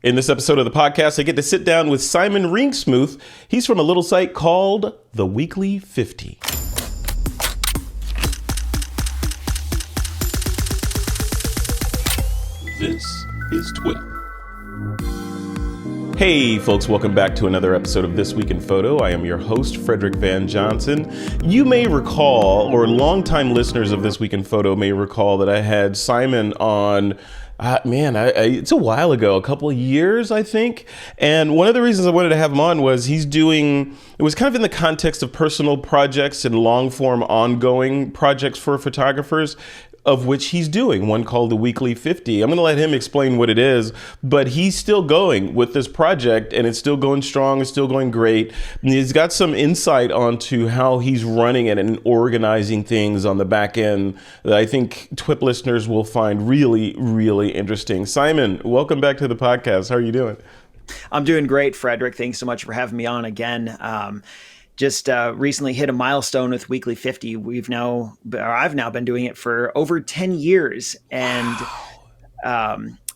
In this episode of the podcast, I get to sit down with Simon Ringsmuth. He's from a little site called The Weekly 50. This is TWIP. Hey folks, welcome back to another episode of This Week in Photo. I am your host, Frederick Van Johnson. You may recall, or longtime listeners of This Week in Photo may recall, that I had Simon on it's a while ago, a couple of years, I think. And one of the reasons I wanted to have him on was it was kind of in the context of personal projects and long form ongoing projects for photographers, of which he's doing one called the Weekly 50. I'm going to let him explain what it is, but he's still going with this project and it's still going strong. It's still going great. And he's got some insight onto how he's running it and organizing things on the back end that I think TWIP listeners will find really, really interesting. Simon, welcome back to the podcast. How are you doing? I'm doing great, Frederick. Thanks so much for having me on again. Just recently hit a milestone with Weekly 50. I've now been doing it for over 10 years, and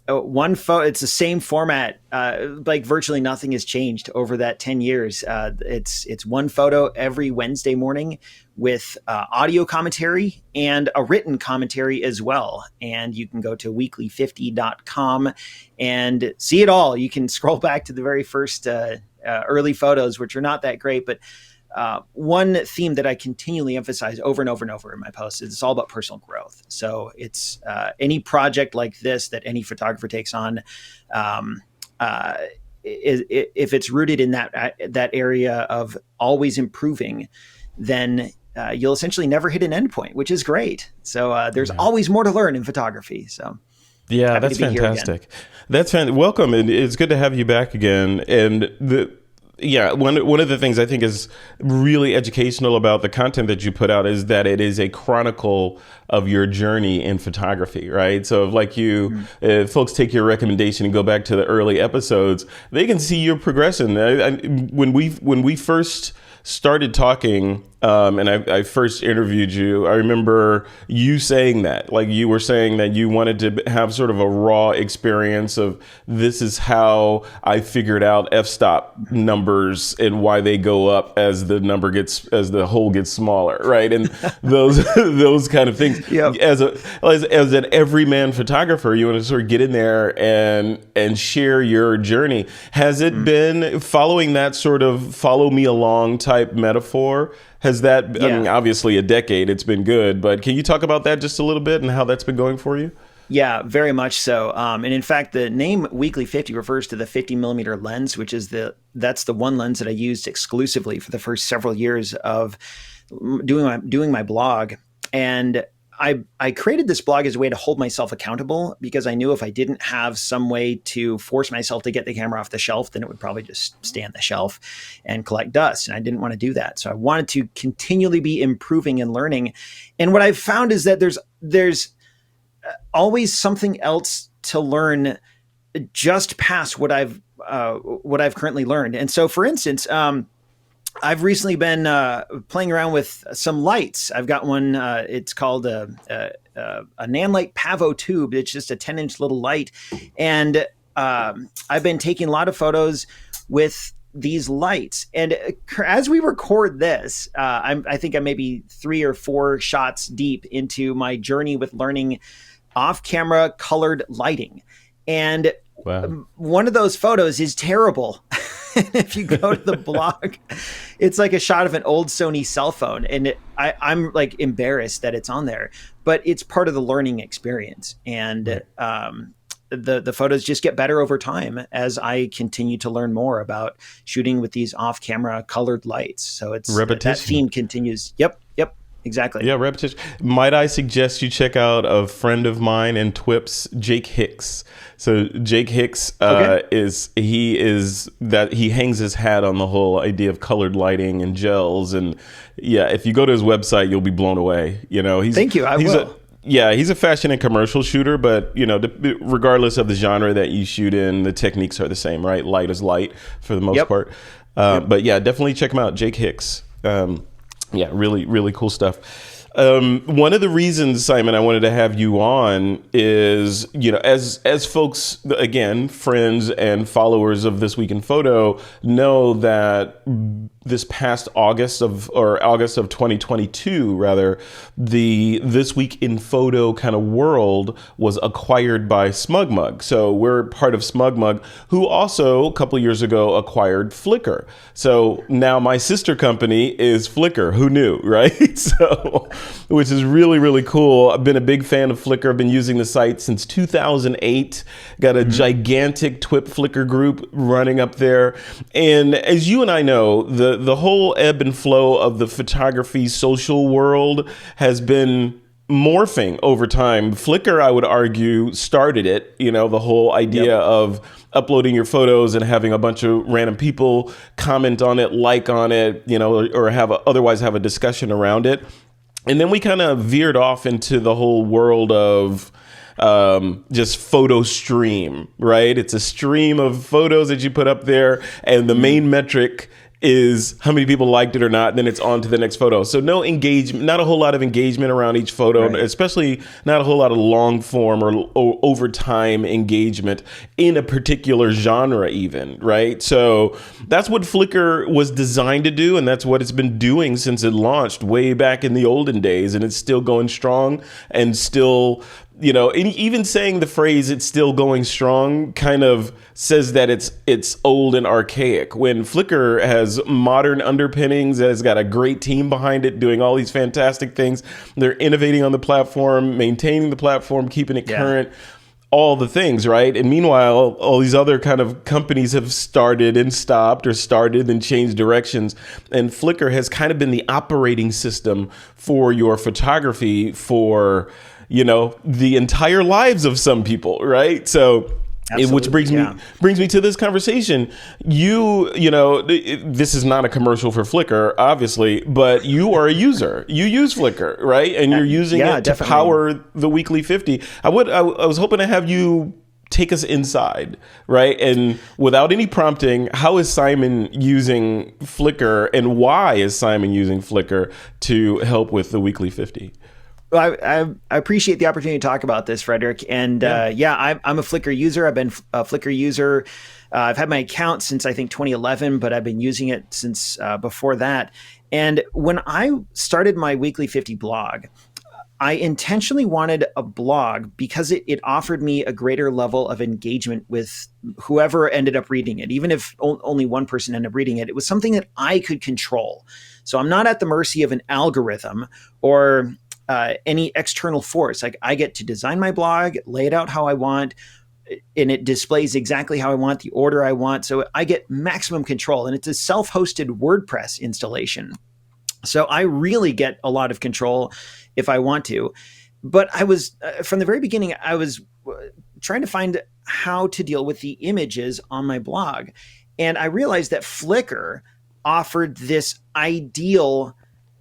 one photo. It's the same format. Like virtually nothing has changed over that 10 years. It's one photo every Wednesday morning with audio commentary and a written commentary as well. And you can go to weekly50.com and see it all. You can scroll back to the very first early photos, which are not that great, but one theme that I continually emphasize over and over and over in my posts is it's all about personal growth. So it's any project like this that any photographer takes on, if it's rooted in that area of always improving, then you'll essentially never hit an endpoint, which is great. So there's always more to learn in photography. So yeah, that's fantastic. Welcome, and it's good to have you back again. And one of the things I think is really educational about the content that you put out is that it is a chronicle of your journey in photography, right? So if folks take your recommendation and go back to the early episodes, they can see your progression. When we first started talking, and I first interviewed you, I remember you saying that, like you were saying that you wanted to have sort of a raw experience of this is how I figured out f-stop numbers and why they go up as the hole gets smaller, right? And those kind of things. Yep. As an everyman photographer, you want to sort of get in there and share your journey. Has it been following that sort of follow me along type metaphor? Has that, I mean, obviously a decade, it's been good, but can you talk about that just a little bit and how that's been going for you? Yeah, very much so. And in fact, the name Weekly 50 refers to the 50 millimeter lens, which is that's the one lens that I used exclusively for the first several years of doing my blog. And I created this blog as a way to hold myself accountable, because I knew if I didn't have some way to force myself to get the camera off the shelf, then it would probably just stay on the shelf and collect dust. And I didn't want to do that. So I wanted to continually be improving and learning. And what I've found is that there's always something else to learn just past what I've currently learned. And so, for instance, I've recently been playing around with some lights. I've got one. It's called a Nanlite Pavo tube. It's just a 10-inch little light, and I've been taking a lot of photos with these lights. And as we record this, I think I'm maybe 3 or 4 shots deep into my journey with learning off-camera colored lighting, and one of those photos is terrible. If you go to the blog, it's like a shot of an old Sony cell phone. And I'm like embarrassed that it's on there, but it's part of the learning experience. And the photos just get better over time as I continue to learn more about shooting with these off-camera colored lights. So it's repetition. That theme continues. Yep. Exactly. Yeah, repetition. Might I suggest you check out a friend of mine in TWIP's, Jake Hicks. So Jake Hicks he hangs his hat on the whole idea of colored lighting and gels, and if you go to his website, you'll be blown away. Thank you. I will. He's a fashion and commercial shooter, but regardless of the genre that you shoot in, the techniques are the same, right? Light is light for the most part. But definitely check him out, Jake Hicks. Really, really cool stuff. One of the reasons, Simon, I wanted to have you on is, as folks, again, friends and followers of This Week in Photo know that this past August of 2022, rather, the This Week in Photo kind of world was acquired by SmugMug. So we're part of SmugMug, who also a couple years ago acquired Flickr. So now my sister company is Flickr. Who knew, right? So, which is really, really cool. I've been a big fan of Flickr. I've been using the site since 2008. Got a gigantic TWIP Flickr group running up there. And as you and I know, the whole ebb and flow of the photography social world has been morphing over time. Flickr, I would argue, started it, the whole idea of uploading your photos and having a bunch of random people comment on it, like on it, or otherwise have a discussion around it. And then we kind of veered off into the whole world of just photo stream, right? It's a stream of photos that you put up there, and the main metric is how many people liked it or not, and then it's on to the next photo. So no engagement, not a whole lot of engagement around each photo, right. Especially not a whole lot of long form or over time engagement in a particular genre even, right? So that's what Flickr was designed to do, and that's what it's been doing since it launched way back in the olden days, and it's still going strong and still... even saying the phrase "it's still going strong" kind of says that it's old and archaic. When Flickr has modern underpinnings, and it's got a great team behind it doing all these fantastic things. They're innovating on the platform, maintaining the platform, keeping it current, all the things, right? And meanwhile, all these other kind of companies have started and stopped, or started and changed directions. And Flickr has kind of been the operating system for your photography for the entire lives of some people, right? So, which brings me to this conversation. This is not a commercial for Flickr, obviously, but you are a user. You use Flickr, right? And you're using it to power the Weekly 50. I was hoping to have you take us inside, right? And without any prompting, how is Simon using Flickr, and why is Simon using Flickr to help with the Weekly 50? Well, I appreciate the opportunity to talk about this, Frederick. And I'm a Flickr user. I've been a Flickr user. I've had my account since I think 2011, but I've been using it since before that. And when I started my Weekly 50 blog, I intentionally wanted a blog because it offered me a greater level of engagement with whoever ended up reading it. Even if only one person ended up reading it, it was something that I could control. So I'm not at the mercy of an algorithm or any external force. Like, I get to design my blog, lay it out how I want, and it displays exactly how I want, the order I want. So I get maximum control, and it's a self-hosted WordPress installation. So I really get a lot of control if I want to. But I was, from the very beginning, I was trying to find how to deal with the images on my blog. And I realized that Flickr offered this ideal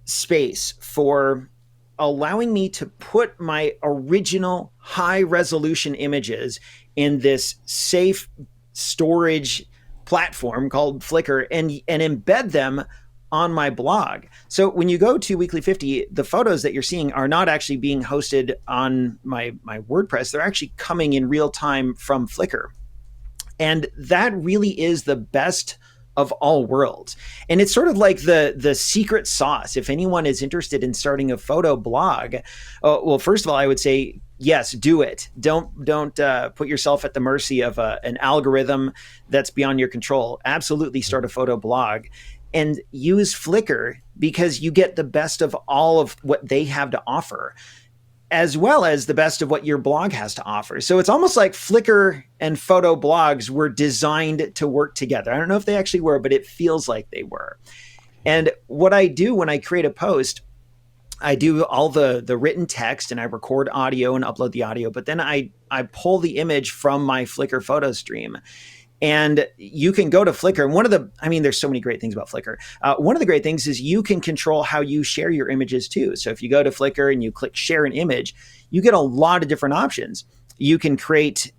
space for allowing me to put my original high resolution images in this safe storage platform called Flickr and embed them on my blog. So when you go to Weekly 50, the photos that you're seeing are not actually being hosted on my WordPress. They're actually coming in real time from Flickr. And that really is the best of all worlds. And it's sort of like the secret sauce. If anyone is interested in starting a photo blog, well, first of all, I would say, yes, do it. Don't put yourself at the mercy of an algorithm that's beyond your control. Absolutely start a photo blog and use Flickr, because you get the best of all of what they have to offer, as well as the best of what your blog has to offer. So it's almost like Flickr and photo blogs were designed to work together. I don't know if they actually were, but it feels like they were. And what I do when I create a post, I do all the written text and I record audio and upload the audio, but then I pull the image from my Flickr photo stream. And you can go to Flickr. And there's so many great things about Flickr. One of the great things is you can control how you share your images too. So if you go to Flickr and you click share an image, you get a lot of different options. You can create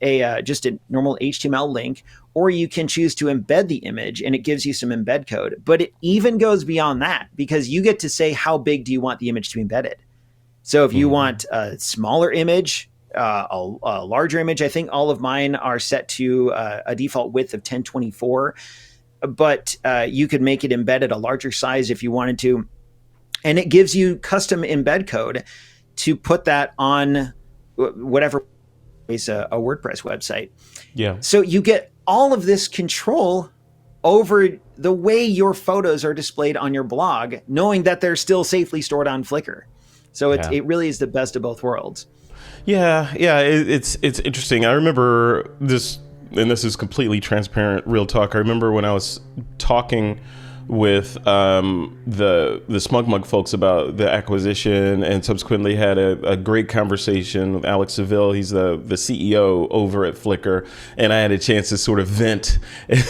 just a normal HTML link, or you can choose to embed the image and it gives you some embed code. But it even goes beyond that, because you get to say how big do you want the image to be embedded. So if you want a smaller image, a larger image, I think all of mine are set to a default width of 1024, but you could make it embed at a larger size if you wanted to. And it gives you custom embed code to put that on whatever is a WordPress website. Yeah. So you get all of this control over the way your photos are displayed on your blog, knowing that they're still safely stored on Flickr. So it really is the best of both worlds. Yeah. It's interesting. I remember this, and this is completely transparent, real talk. I remember when I was talking with the SmugMug folks about the acquisition, and subsequently had a great conversation with Alex Seville. He's the CEO over at Flickr, and I had a chance to sort of vent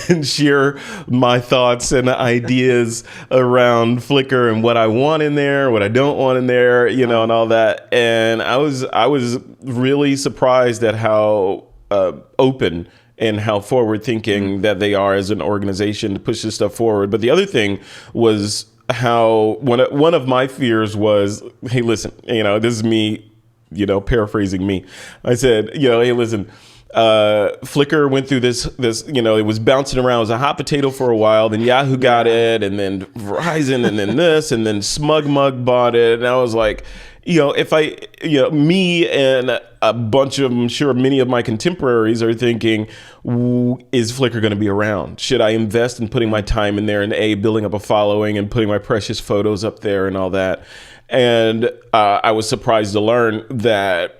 and share my thoughts and ideas around Flickr and what I want in there, what I don't want in there, and all that. And I was really surprised at how open and how forward-thinking that they are as an organization to push this stuff forward. But the other thing was how one of my fears was, hey, listen, this is me, paraphrasing me. I said, hey, listen, Flickr went through this, it was bouncing around. It was a hot potato for a while. Then Yahoo got it, and then Verizon, and then this, and then SmugMug bought it. And I was like, me and a bunch of, I'm sure many of my contemporaries are thinking, is Flickr going to be around? Should I invest in putting my time in there and building up a following and putting my precious photos up there and all that? And I was surprised to learn that,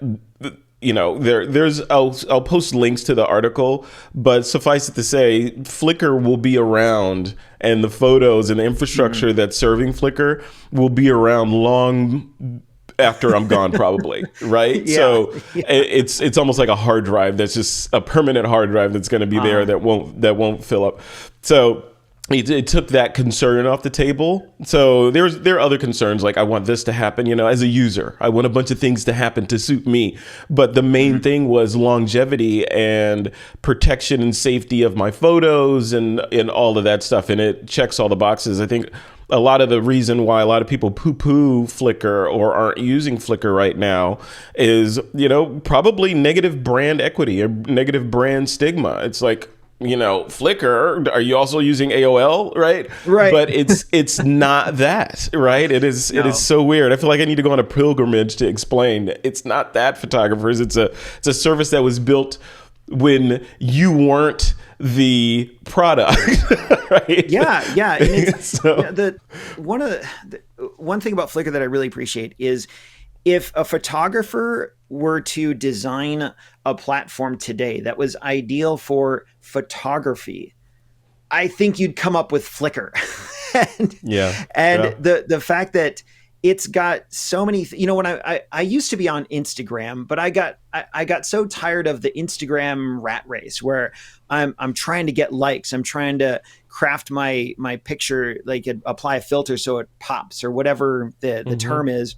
I'll post links to the article, but suffice it to say, Flickr will be around, and the photos and the infrastructure that's serving Flickr will be around long after I'm gone, probably, right? Yeah, so it's almost like a hard drive that's just a permanent hard drive that's going to be there that won't fill up. So it took that concern off the table. So there are other concerns, like I want this to happen, as a user. I want a bunch of things to happen to suit me. But the main thing was longevity and protection and safety of my photos and all of that stuff. And it checks all the boxes. I think a lot of the reason why a lot of people poo-poo Flickr or aren't using Flickr right now is, probably negative brand equity or negative brand stigma. It's like, Flickr, are you also using AOL, right? Right. But it's not that, right? It is so weird. I feel like I need to go on a pilgrimage to explain. It's not that, photographers. It's a service that was built when you weren't the product, right? Yeah. And it's, one thing about Flickr that I really appreciate is if a photographer were to design a platform today that was ideal for photography, I think you'd come up with Flickr. The fact that it's got so many, when I used to be on Instagram, but I got so tired of the Instagram rat race where I'm trying to get likes. I'm trying to craft my picture, like apply a filter so it pops or whatever the term is.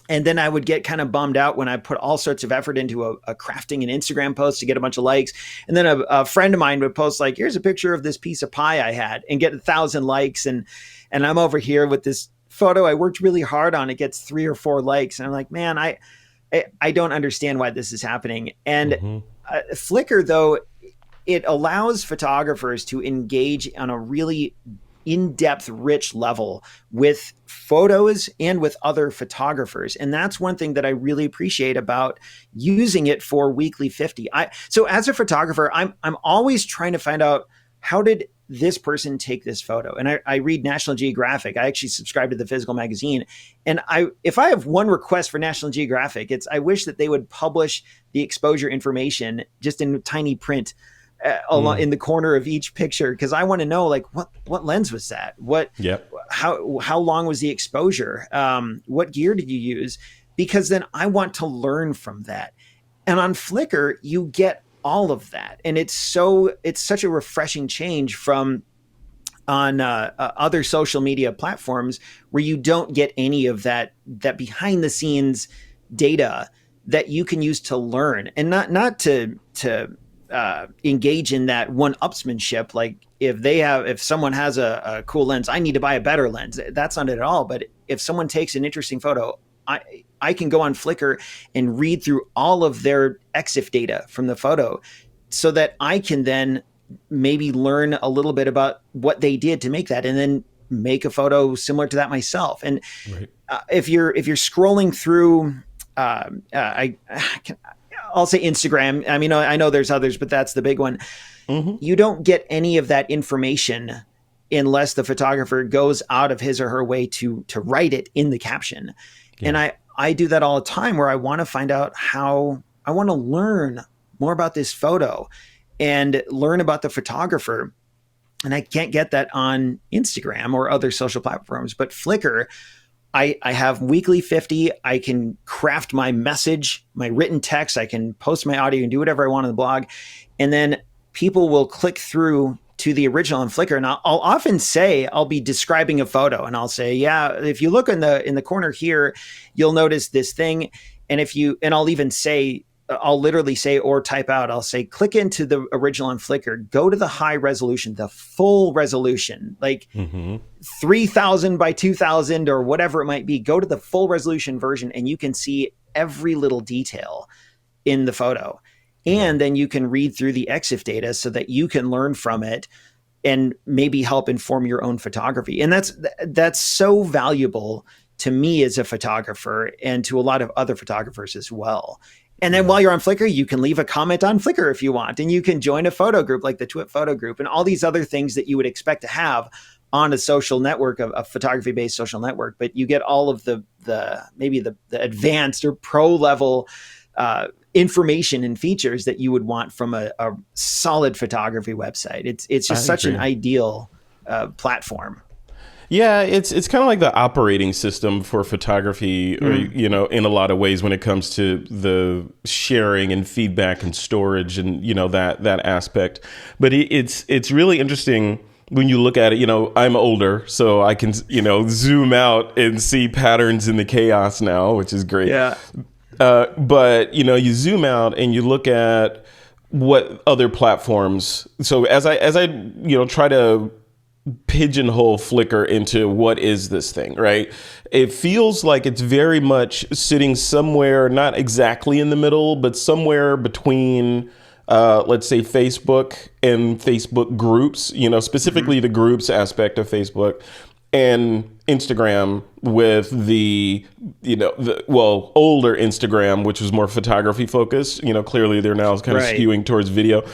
And then I would get kind of bummed out when I put all sorts of effort into a crafting an Instagram post to get a bunch of likes. And then a friend of mine would post like, here's a picture of this piece of pie I had, and get 1,000 likes. And I'm over here with this photo I worked really hard on. It gets 3 or 4 likes. And I'm like, man, I don't understand why this is happening. And Flickr, though, it allows photographers to engage on a really in-depth, rich level with photos and with other photographers. And that's one thing that I really appreciate about using it for Weekly 50. So as a photographer, I'm always trying to find out, how did this person take this photo? And I read National Geographic. I actually subscribe to the physical magazine. And if I have one request for National Geographic, it's I wish that they would publish the exposure information just in tiny print in the corner of each picture, because I want to know, like, what lens was that? How long was the exposure? What gear did you use? Because then I want to learn from that. And on Flickr, you get all of that, and it's such a refreshing change from on other social media platforms where you don't get any of that behind the scenes data that you can use to learn, and not to engage in that one-upsmanship. Like if someone has a cool lens, I need to buy a better lens. That's not it at all. But if someone takes an interesting photo, I I can go on Flickr and read through all of their EXIF data from the photo so that I can then maybe learn a little bit about what they did to make that and then make a photo similar to that myself. And if you're scrolling through, I'll say Instagram. I mean, I know there's others, but that's the big one. You don't get any of that information unless the photographer goes out of his or her way to write it in the caption. And I do that all the time where I want to find out how I want to learn more about this photo and learn about the photographer. And I can't get that on Instagram or other social platforms, but Flickr, I have weekly 50. I can craft my message, my written text. I can post my audio and do whatever I want on the blog. And then people will click through to the original on Flickr. And I'll often say, I'll be describing a photo and I'll say, yeah, if you look in the corner here, you'll notice this thing. And I'll even say, I'll literally say, or type out, I'll say, click into the original on Flickr, go to the high resolution, the full resolution, like 3000 by 2000 or whatever it might be, go to the full resolution version and you can see every little detail in the photo. And then you can read through the EXIF data so that you can learn from it and maybe help inform your own photography. And that's so valuable to me as a photographer and to a lot of other photographers as well. And then while you're on Flickr, you can leave a comment on Flickr if you want, and you can join a photo group like the Twit photo group and all these other things that you would expect to have on a social network, a photography-based social network. But you get all of the advanced or pro level information and features that you would want from a solid photography website. It's just such an ideal platform. Yeah, it's kind of like the operating system for photography, or, in a lot of ways when it comes to the sharing and feedback and storage and, that aspect. But it's really interesting when you look at it. I'm older, so I can, zoom out and see patterns in the chaos now, which is great. Yeah. But, you zoom out and you look at what other platforms. So as I try to pigeonhole Flickr into what is this thing, right? It feels like it's very much sitting somewhere, not exactly in the middle, but somewhere between, let's say, Facebook and Facebook groups, specifically the groups aspect of Facebook, and Instagram with the older Instagram, which was more photography focused. Clearly they're now kind of skewing towards video.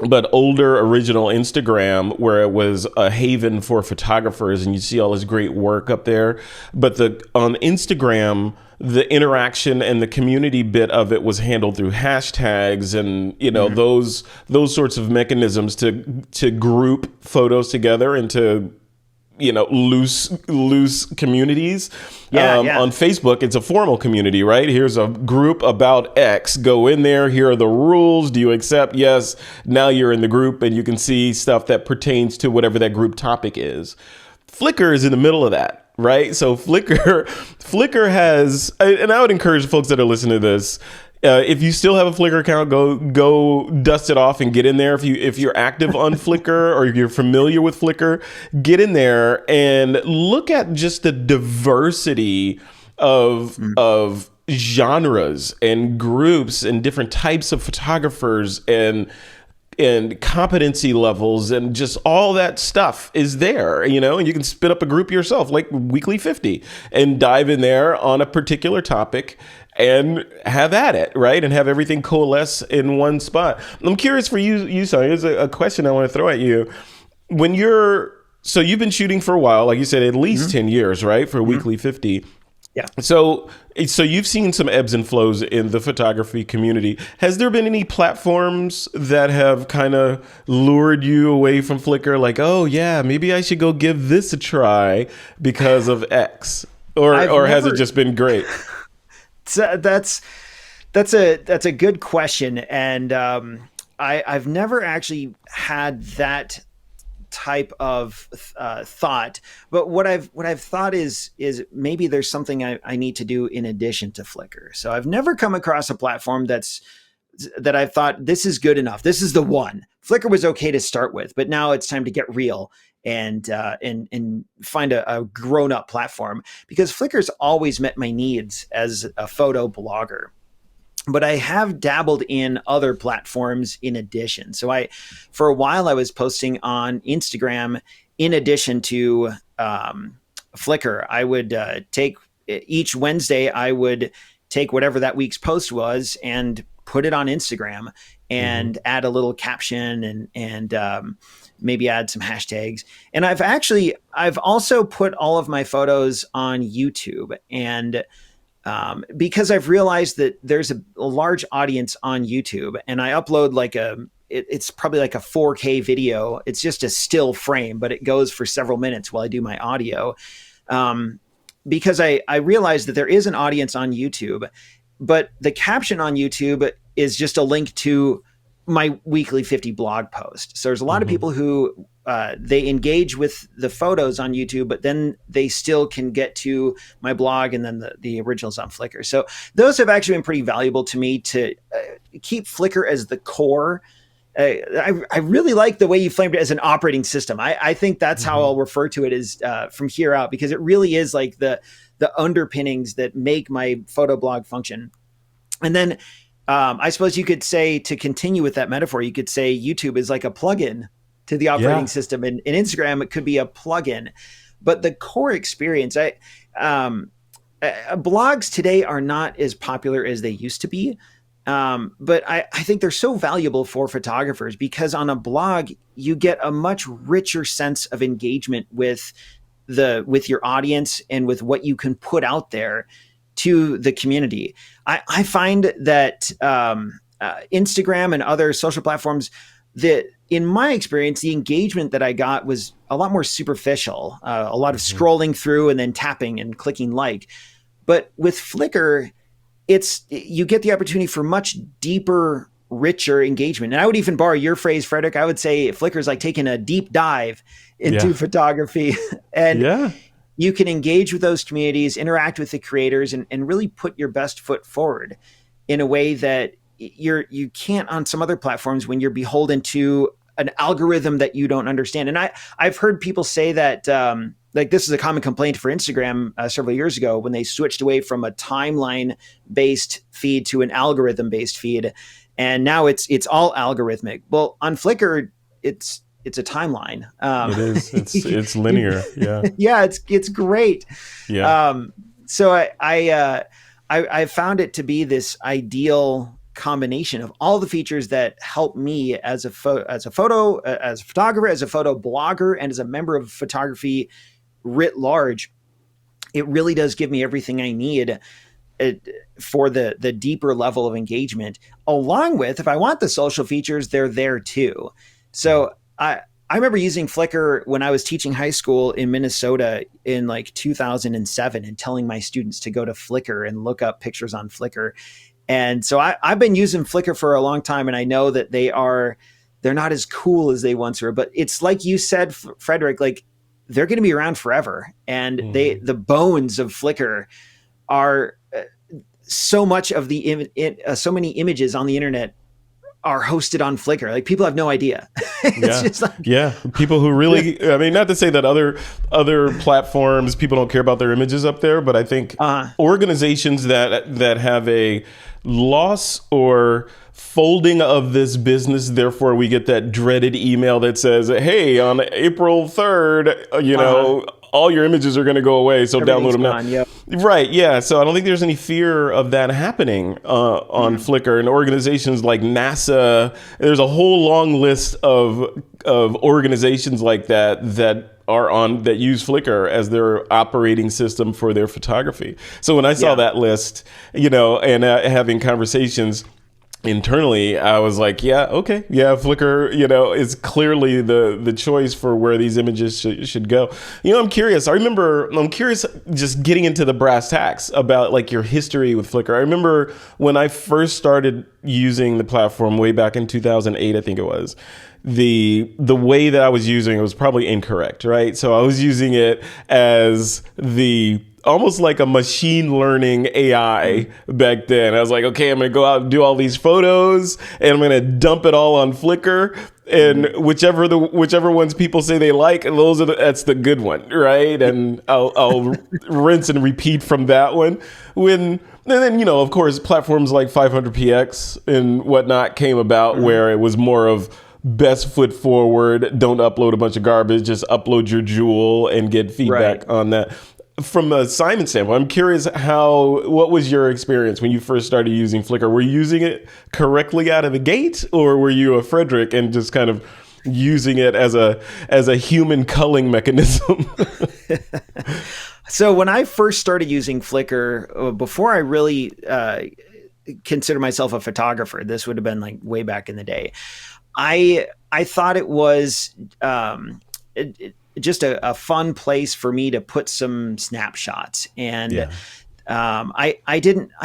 But older original Instagram, where it was a haven for photographers and you see all this great work up there. But on Instagram, the interaction and the community bit of it was handled through hashtags and, those sorts of mechanisms to group photos together into loose communities. On Facebook, it's a formal community, right? Here's a group about X. Go in there. Here are the rules. Do you accept? Yes. Now you're in the group and you can see stuff that pertains to whatever that group topic is. Flickr is in the middle of that, right? So Flickr has, and I would encourage folks that are listening to this, if you still have a Flickr account, go dust it off and get in there. If you're active on Flickr or you're familiar with Flickr, get in there and look at just the diversity of genres and groups and different types of photographers and competency levels and just all that stuff is there, and you can spin up a group yourself like Weekly 50 and dive in there on a particular topic and have at it, right? And have everything coalesce in one spot. I'm curious for you, Simon, here's a question I want to throw at you. So you've been shooting for a while, like you said, at least 10 years, right? For Weekly 50. Yeah. So you've seen some ebbs and flows in the photography community. Has there been any platforms that have kind of lured you away from Flickr? Like, oh yeah, maybe I should go give this a try because of X, or has it just been great? That's a good question, and I've never actually had that type of thought. But what I've thought is maybe there's something I need to do in addition to Flickr. So I've never come across a platform that I've thought this is good enough. This is the one Flickr was okay to start with, but now it's time to get real and find a grown up platform, because Flickr's always met my needs as a photo blogger. But I have dabbled in other platforms in addition. So for a while, I was posting on Instagram in addition to Flickr. I would take each Wednesday, I would take whatever that week's post was and put it on Instagram and add a little caption and maybe add some hashtags. And I've also put all of my photos on YouTube, and because I've realized that there's a large audience on YouTube, and I upload it's probably like a 4K video. It's just a still frame, but it goes for several minutes while I do my audio. Because I realized that there is an audience on YouTube, but the caption on YouTube is just a link to my weekly 50 blog post. So there's a lot of people who they engage with the photos on YouTube, but then they still can get to my blog and then the originals on Flickr. So those have actually been pretty valuable to me to keep Flickr as the core. I really like the way you framed it as an operating system. I think that's how I'll refer to it as from here out, because it really is like the underpinnings that make my photo blog function. And then I suppose you could say, to continue with that metaphor, you could say YouTube is like a plugin to the operating system, and in Instagram, it could be a plugin. But the core experience, blogs today are not as popular as they used to be. But I think they're so valuable for photographers, because on a blog, you get a much richer sense of engagement with your audience and with what you can put out there to the community. I find that Instagram and other social platforms, that in my experience, the engagement that I got was a lot more superficial, a lot of scrolling through and then tapping and clicking like. But with Flickr, you get the opportunity for much deeper, richer engagement. And I would even borrow your phrase, Frederick. I would say Flickr is like taking a deep dive into photography. And you can engage with those communities, interact with the creators, and really put your best foot forward in a way that you can't on some other platforms, when you're beholden to an algorithm that you don't understand. And I've heard people say that, like, this is a common complaint for Instagram several years ago, when they switched away from a timeline-based feed to an algorithm-based feed, and now it's all algorithmic. Well, on Flickr, it's a timeline. It is. It's linear. Yeah. Yeah, it's great. Yeah. So I found it to be this ideal combination of all the features that help me as a photographer, as a photo blogger, and as a member of photography writ large. It really does give me everything I need for the deeper level of engagement, along with, if I want the social features, they're there too. So I remember using Flickr when I was teaching high school in Minnesota in like 2007, and telling my students to go to Flickr and look up pictures on Flickr. And so I've been using Flickr for a long time, and I know that they're not as cool as they once were, but it's like you said, Frederick, like, they're going to be around forever. And the bones of Flickr are so much of so many images on the internet are hosted on Flickr. Like, people have no idea. It's just like, people who really, I mean, not to say that other platforms, people don't care about their images up there, but I think organizations that have a loss or folding of this business, therefore we get that dreaded email that says, hey, on April 3rd, all your images are going to go away, so download them now. Yep. Right, yeah. So I don't think there's any fear of that happening on Flickr. And organizations like NASA, there's a whole long list of organizations like that use Flickr as their operating system for their photography. So when I saw that list, and having conversations internally, I was like, Flickr, is clearly the choice for where these images should go. I'm curious just getting into the brass tacks about like your history with Flickr. I remember when I first started using the platform way back in 2008, I think it was. The way that I was using it was probably incorrect, right? So I was using it as the almost like a machine learning AI back then. I was like, okay, I'm going to go out and do all these photos and I'm going to dump it all on Flickr. And whichever ones people say they like, that's the good one, right? And I'll rinse and repeat from that one. And then, of course, platforms like 500px and whatnot came about where it was more of best foot forward. Don't upload a bunch of garbage. Just upload your jewel and get feedback on that. From a Simon standpoint, I'm curious what was your experience when you first started using Flickr? Were you using it correctly out of the gate, or were you a Frederick and just kind of using it as a human culling mechanism? So when I first started using Flickr, before I really consider myself a photographer, this would have been like way back in the day. I thought it was just a fun place for me to put some snapshots. And I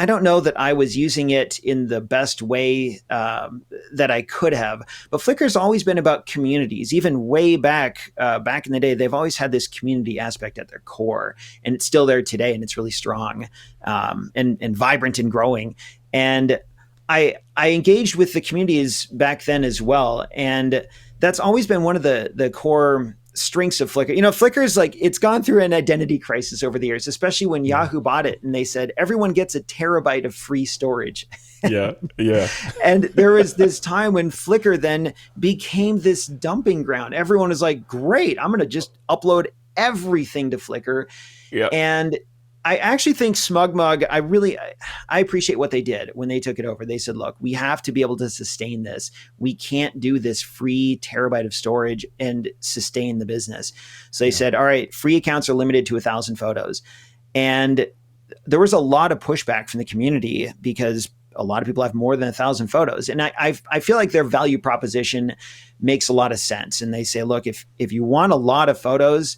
don't know that I was using it in the best way that I could have. But Flickr's always been about communities. Even way back in the day, they've always had this community aspect at their core, and it's still there today, and it's really strong and vibrant and growing. And I engaged with the communities back then as well, and that's always been one of the core strengths of Flickr. Flickr is it's gone through an identity crisis over the years, especially when Yahoo bought it and they said everyone gets a terabyte of free storage. Yeah. And there was this time when Flickr then became this dumping ground. Everyone was like, great, I'm going to just upload everything to Flickr. Yeah. And I actually think SmugMug, I appreciate what they did when they took it over. They said, look, we have to be able to sustain this. We can't do this free terabyte of storage and sustain the business. So they said, all right, free accounts are limited to 1,000 photos. And there was a lot of pushback from the community because a lot of people have more than 1,000 photos. And I feel like their value proposition makes a lot of sense. And they say, look, if you want a lot of photos,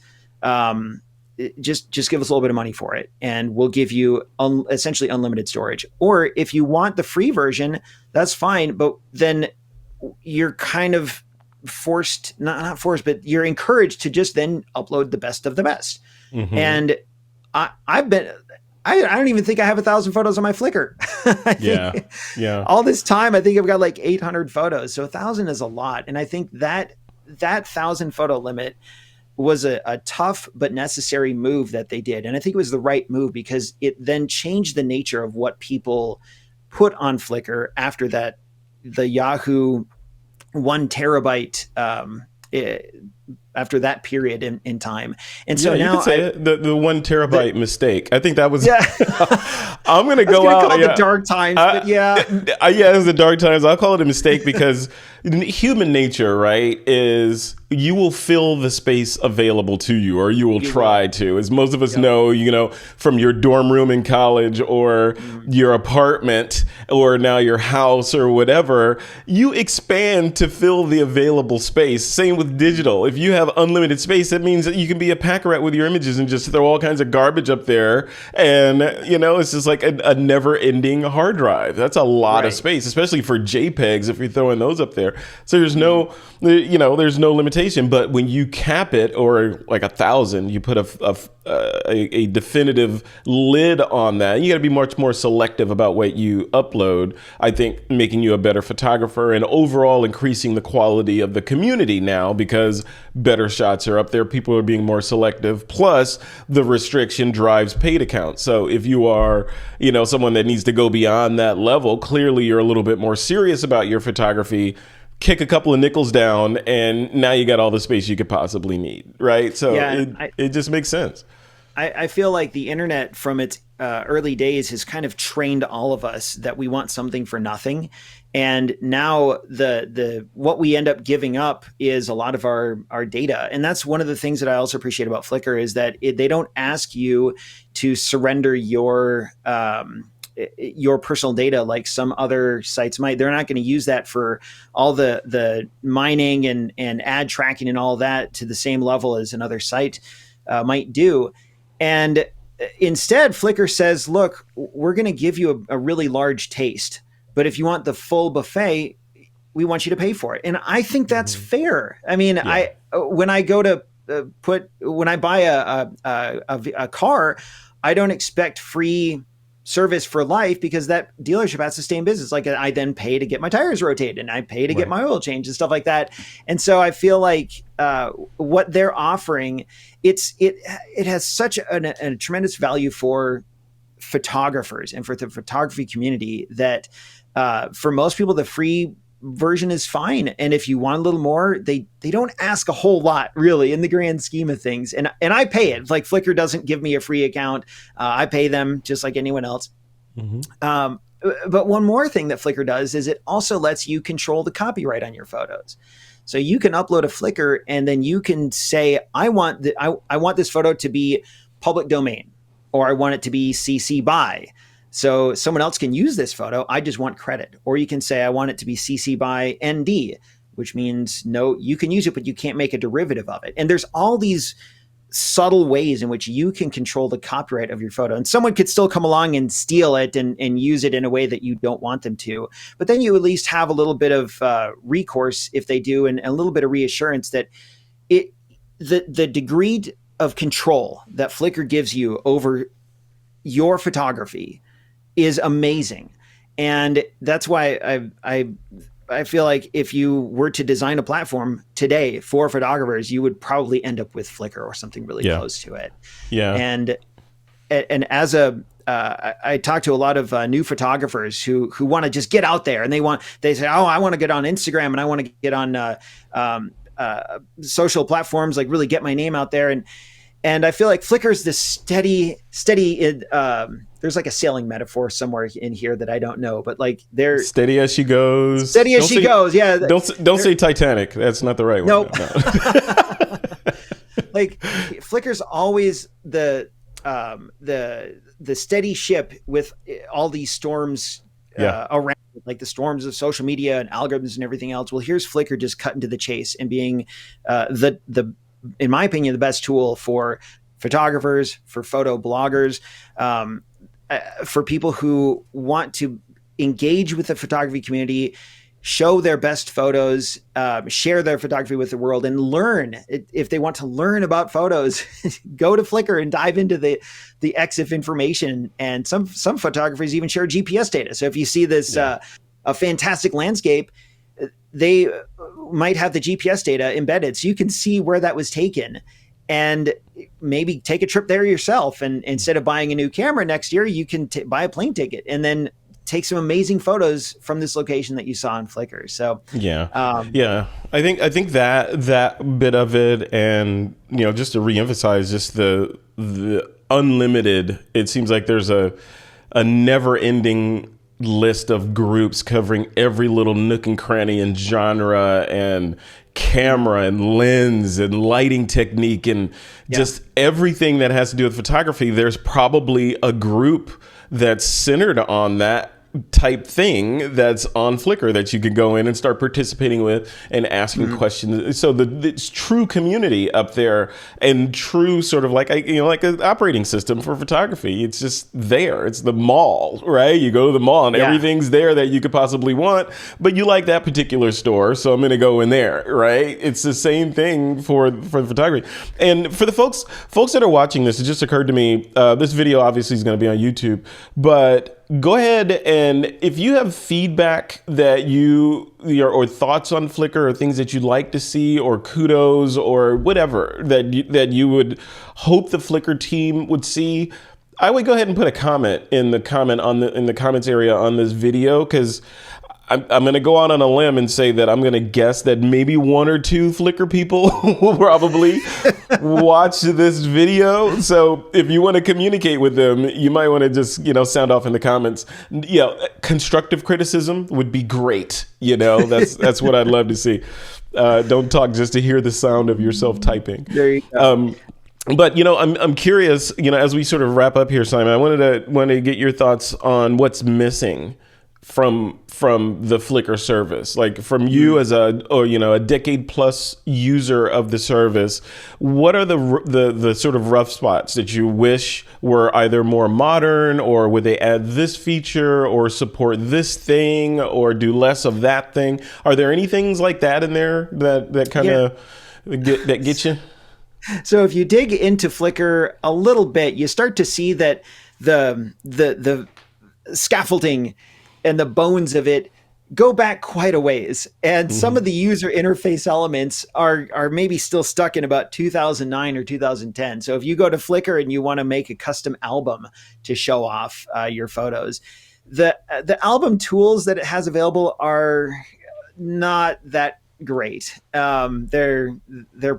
just give us a little bit of money for it and we'll give you essentially unlimited storage. Or if you want the free version, that's fine. But then you're kind of forced, not forced, but you're encouraged to just then upload the best of the best. Mm-hmm. And I don't even think I have 1,000 photos on my Flickr. Yeah. All this time, I think I've got like 800 photos. So 1,000 is a lot. And I think that 1,000 photo limit was a tough but necessary move that they did. And I think it was the right move because it then changed the nature of what people put on Flickr after that, the Yahoo 1 terabyte, after that period in time. And so now you could say the 1 terabyte mistake. I think that was, I'm going to go out. Call it the dark times, but it was the dark times. I'll call it a mistake because human nature, right, is you will fill the space available to you, or you will try to. As most of us know, from your dorm room in college or your apartment or now your house or whatever, you expand to fill the available space. Same with digital. If you have unlimited space, that means that you can be a pack rat with your images and just throw all kinds of garbage up there. And, it's just like a never-ending hard drive. That's a lot of space, especially for JPEGs if you're throwing those up there. So there's no limitation. But when you cap it, or like 1,000, you put a definitive lid on that. You got to be much more selective about what you upload. I think making you a better photographer and overall increasing the quality of the community now, because better shots are up there. People are being more selective. Plus, the restriction drives paid accounts. So if you are, someone that needs to go beyond that level, clearly you're a little bit more serious about your photography. Kick a couple of nickels down, and now you got all the space you could possibly need, right? So it just makes sense. I feel like the internet from its early days has kind of trained all of us that we want something for nothing. And now the what we end up giving up is a lot of our data. And that's one of the things that I also appreciate about Flickr is that they don't ask you to surrender your personal data like some other sites might. They're not going to use that for all the mining and ad tracking and all that to the same level as another site might do. And instead, Flickr says, look, we're going to give you a really large taste, but if you want the full buffet, we want you to pay for it. And I think that's fair. I mean, when I go to when I buy a car, I don't expect free service for life because that dealership has to stay in business. Like I then pay to get my tires rotated and I pay to get my oil changed and stuff like that. And so I feel like what they're offering, it has such a tremendous value for photographers and for the photography community that for most people, the free version is fine. And if you want a little more, they don't ask a whole lot really in the grand scheme of things. And I pay it. Like Flickr doesn't give me a free account. I pay them just like anyone else. Mm-hmm. But one more thing that Flickr does is it also lets you control the copyright on your photos. So you can upload a Flickr and then you can say, I want this photo to be public domain, or I want it to be CC by. So someone else can use this photo. I just want credit. Or you can say, I want it to be CC by ND, which means no, you can use it, but you can't make a derivative of it. And there's all these subtle ways in which you can control the copyright of your photo. And someone could still come along and steal it and use it in a way that you don't want them to. But then you at least have a little bit of recourse if they do, and a little bit of reassurance that the degree of control that Flickr gives you over your photography is amazing. And that's why I feel like if you were to design a platform today for photographers, you would probably end up with Flickr or something really close to it. Yeah. And as I talk to a lot of new photographers who want to just get out there, and they say, oh, I want to get on Instagram and I want to get on social platforms, like really get my name out there. And I feel like Flickr is this steady. There's like a sailing metaphor somewhere in here that I don't know, but like they're steady as she goes. Steady as she goes. Yeah. Don't say Titanic. That's not the right one. Nope. No. Like Flickr's always the steady ship with all these storms around, like the storms of social media and algorithms and everything else. Well, here's Flickr just cutting to the chase and being in my opinion, the best tool for photographers, for photo bloggers, for people who want to engage with the photography community, show their best photos, share their photography with the world, and learn. If they want to learn about photos, go to Flickr and dive into the EXIF information. And some photographers even share GPS data. So if you see this a fantastic landscape, they might have the GPS data embedded, so you can see where that was taken and maybe take a trip there yourself. And instead of buying a new camera next year, you can buy a plane ticket and then take some amazing photos from this location that you saw on Flickr. So I think that bit of it, and just to reemphasize just the unlimited, it seems like there's a never-ending list of groups covering every little nook and cranny and genre and camera and lens and lighting technique and just everything that has to do with photography. There's probably a group that's centered on that type thing that's on Flickr that you could go in and start participating with and asking questions. So it's true community up there, and true sort of like an operating system for photography. It's just there. It's the mall, right? You go to the mall and everything's there that you could possibly want, but you like that particular store, so I'm going to go in there, right? It's the same thing for the photography. And for the folks that are watching this, it just occurred to me, this video obviously is going to be on YouTube, but go ahead, and if you have feedback that or thoughts on Flickr, or things that you'd like to see, or kudos, or whatever that you would hope the Flickr team would see, I would go ahead and put a comment in the comments area on this video, because I'm going to go out on a limb and say that I'm going to guess that maybe one or two Flickr people will probably watch this video. So if you want to communicate with them, you might want to just, sound off in the comments. Constructive criticism would be great. That's what I'd love to see. Don't talk just to hear the sound of yourself typing. There you go. But I'm curious. As we sort of wrap up here, Simon, I wanted to get your thoughts on what's missing from the Flickr service, like from you as a decade plus user of the service. What are the sort of rough spots that you wish were either more modern, or would they add this feature, or support this thing, or do less of that thing? Are there any things like that in there that kind of get you? So if you dig into Flickr a little bit, you start to see that the scaffolding and the bones of it go back quite a ways. And some of the user interface elements are maybe still stuck in about 2009 or 2010. So if you go to Flickr and you want to make a custom album to show off your photos, the album tools that it has available are not that great. They're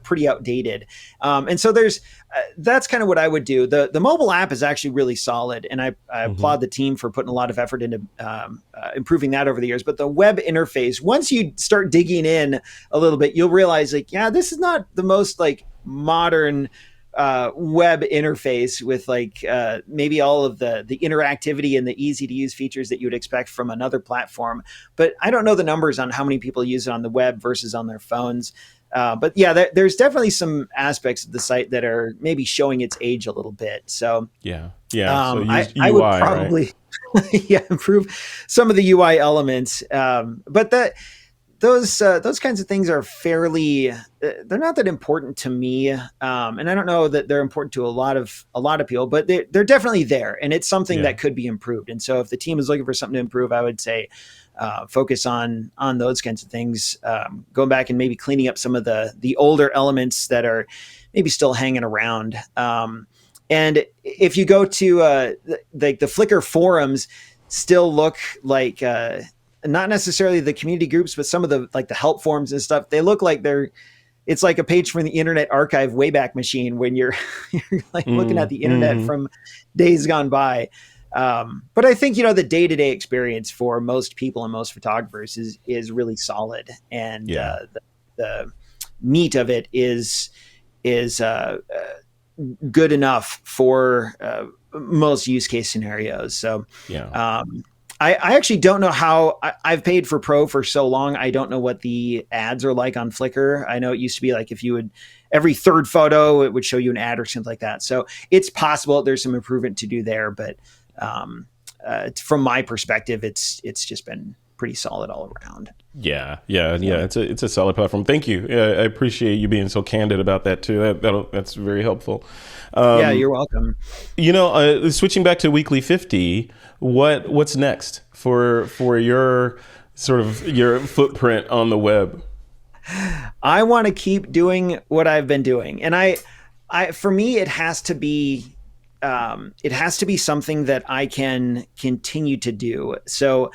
pretty outdated. And so that's kind of what I would do. The mobile app is actually really solid, and I applaud the team for putting a lot of effort into improving that over the years. But the web interface, once you start digging in a little bit, you'll realize like, yeah, this is not the most like modern web interface with like maybe all of the interactivity and the easy to use features that you would expect from another platform. But I don't know the numbers on how many people use it on the web versus on their phones. But yeah, there's definitely some aspects of the site that are maybe showing its age a little bit. So yeah. So use I UI, would probably improve some of the UI elements. But those kinds of things are fairly they're not that important to me, and I don't know that they're important to a lot of people, but they're definitely there, and it's something that could be improved. And so if the team is looking for something to improve, I would say focus on those kinds of things, going back and maybe cleaning up some of the older elements that are maybe still hanging around. And if you go to the Flickr forums, still look like not necessarily the community groups, but some of the like the help forums and stuff. They look like it's like a page from the Internet Archive Wayback Machine when you're like looking at the internet from days gone by. But I think, the day-to-day experience for most people and most photographers is really solid. And the meat of it is good enough for most use case scenarios. So, I actually don't know how I've paid for Pro for so long. I don't know what the ads are like on Flickr. I know it used to be like if you would every third photo, it would show you an ad or something like that. So it's possible there's some improvement to do there. But from my perspective, it's just been pretty solid all around. Yeah. It's a solid platform. Thank you. I appreciate you being so candid about that too. That's very helpful. Yeah, you're welcome. Switching back to Weekly 50, what's next for your sort of your footprint on the web? I want to keep doing what I've been doing, and I for me it has to be something that I can continue to do. So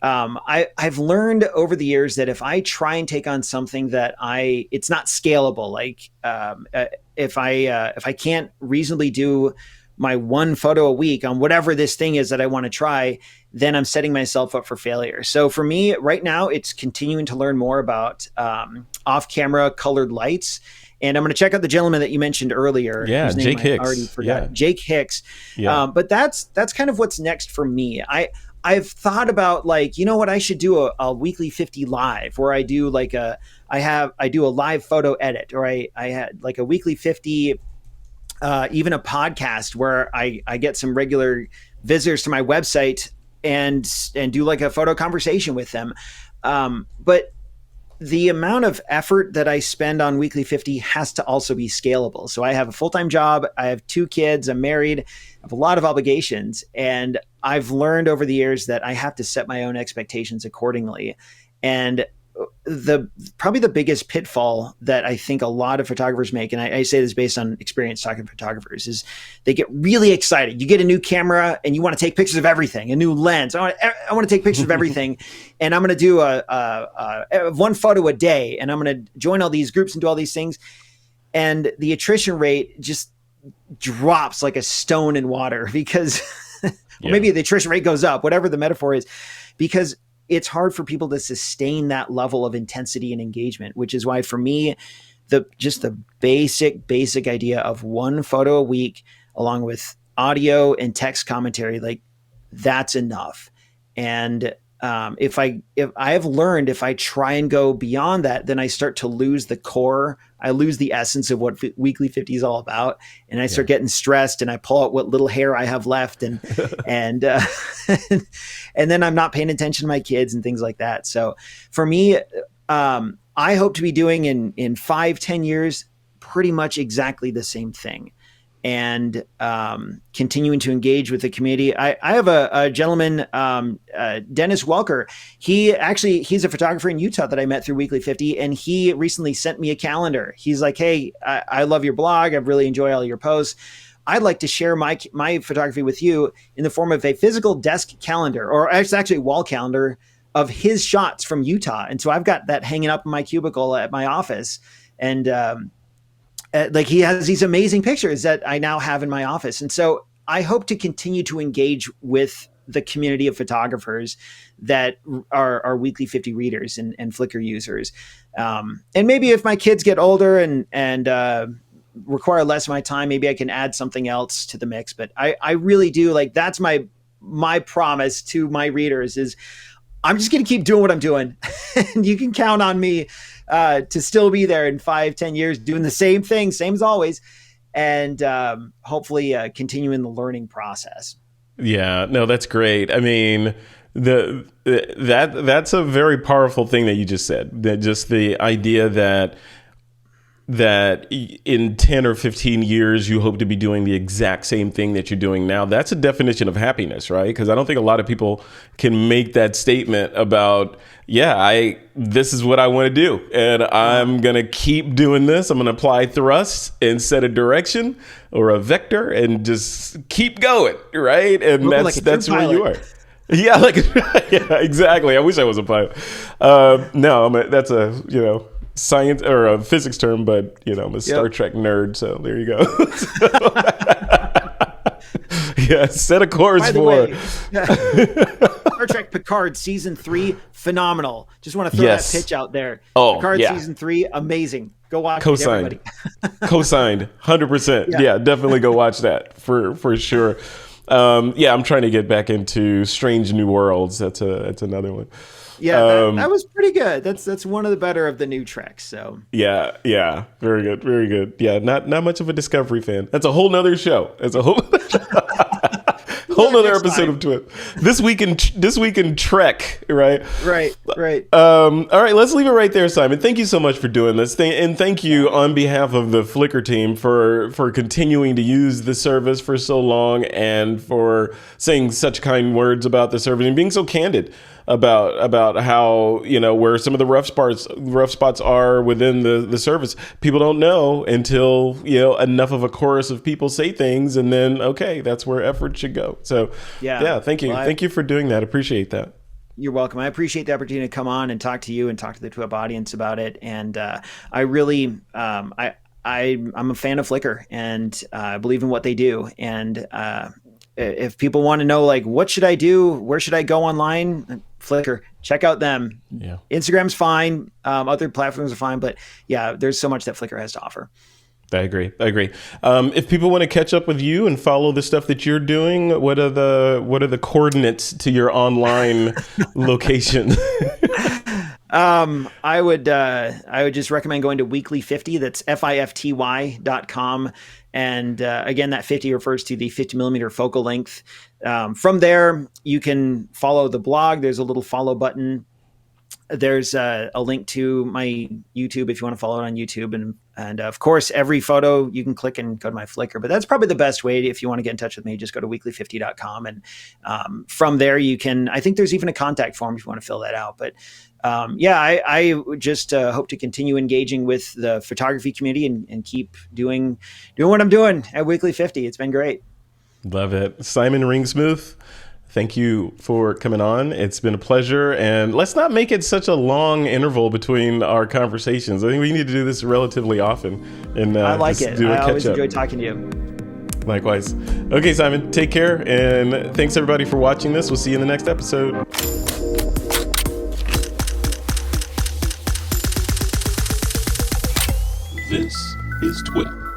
I've learned over the years that if I try and take on something that it's not scalable, like if I can't reasonably do my one photo a week on whatever this thing is that I want to try, then I'm setting myself up for failure. So for me right now, it's continuing to learn more about off-camera colored lights. And I'm going to check out the gentleman that you mentioned earlier. Yeah, Jake Hicks. I already forgot. Yeah. Jake Hicks. Yeah. But that's kind of what's next for me. I've thought about like, what, I should do a Weekly 50 live where I do like I do a live photo edit, or I had like a Weekly 50, even a podcast where I get some regular visitors to my website and do like a photo conversation with them. But the amount of effort that I spend on Weekly 50 has to also be scalable. So I have a full-time job. I have 2 kids. I'm married. I have a lot of obligations. And I've learned over the years that I have to set my own expectations accordingly. And probably the biggest pitfall that I think a lot of photographers make, and I say this based on experience talking to photographers, is they get really excited. You get a new camera and you want to take pictures of everything, a new lens. I want to take pictures of everything, and I'm going to do a one photo a day, and I'm going to join all these groups and do all these things. And the attrition rate just drops like a stone in water because maybe the attrition rate goes up, whatever the metaphor is, because it's hard for people to sustain that level of intensity and engagement, which is why for me, the basic idea of one photo a week along with audio and text commentary, like that's enough. And if I have learned, if I try and go beyond that, then I start to lose the core. I lose the essence of what Weekly 50 is all about. And I start getting stressed, and I pull out what little hair I have left, and and then I'm not paying attention to my kids and things like that. So for me, I hope to be doing in 5-10 years, pretty much exactly the same thing. And continuing to engage with the community. I have a gentleman, Dennis Welker. He's a photographer in Utah that I met through Weekly 50, and he recently sent me a calendar. He's like, hey, I love your blog. I really enjoy all your posts. I'd like to share my photography with you in the form of a physical desk calendar, or it's actually a wall calendar of his shots from Utah. And so I've got that hanging up in my cubicle at my office. And like he has these amazing pictures that I now have in my office. And so I hope to continue to engage with the community of photographers that are Weekly 50 readers and Flickr users. And maybe if my kids get older and require less of my time, maybe I can add something else to the mix. But I really do, like, that's my promise to my readers is I'm just going to keep doing what I'm doing. And you can count on me to still be there in 5-10 years, doing the same thing, same as always, and hopefully continuing the learning process. Yeah, no, that's great. I mean, that's a very powerful thing that you just said. That just the idea that in 10 or 15 years, you hope to be doing the exact same thing that you're doing now. That's a definition of happiness, right? Because I don't think a lot of people can make that statement about, this is what I want to do. And I'm going to keep doing this. I'm going to apply thrust and set a direction or a vector and just keep going, right? And that's where you are. Yeah, yeah, exactly. I wish I was a pilot. That's a, science or a physics term, but I'm a Star Trek nerd, so there you go. Yeah, set a course for Star Trek Picard season 3, phenomenal. Just want to throw that pitch out there. Picard season 3, amazing. Go watch Co-signed. it, Co-signed 100%. Yeah, definitely go watch that for sure. I'm trying to get back into Strange New Worlds. That's another one. Yeah, that was pretty good. That's one of the better of the new Treks. So yeah, very good, very good. Yeah, not much of a Discovery fan. That's a whole nother show. It's a whole nother episode of Twit. This week in Trek, right? Right. All right, let's leave it right there, Simon. Thank you so much for doing this, and thank you on behalf of the Flickr team for continuing to use the service for so long and for saying such kind words about the service and being so candid about how where some of the rough spots are within the service. People don't know until enough of a chorus of people say things, and then that's where effort should go. So thank you. Thank you for doing that. Appreciate that. You're welcome. I appreciate the opportunity to come on and talk to you and talk to the TWIP audience about it. And I really I'm a fan of Flickr, and I believe in what they do. And if people want to know, like, what should I do? Where should I go online? Flickr, check out them. Yeah. Instagram's fine. Other platforms are fine, but there's so much that Flickr has to offer. I agree. If people want to catch up with you and follow the stuff that you're doing, what are the coordinates to your online location? I would just recommend going to Weekly 50. That's FIFTY.com. And again, that 50 refers to the 50 millimeter focal length. From there, you can follow the blog. There's a little follow button. There's a link to my YouTube if you want to follow it on YouTube. And of course, every photo you can click and go to my Flickr. But that's probably the best way if you want to get in touch with me. Just go to weekly50.com. And from there, you can, I think there's even a contact form if you want to fill that out. But I just hope to continue engaging with the photography community and keep doing what I'm doing at Weekly 50. It's been great. Love it. Simon Ringsmuth, thank you for coming on. It's been a pleasure. And let's not make it such a long interval between our conversations. I think we need to do this relatively often. And I like it. I always enjoy talking to you. Likewise. Okay, Simon, take care. And thanks everybody for watching this. We'll see you in the next episode. This is TWIP.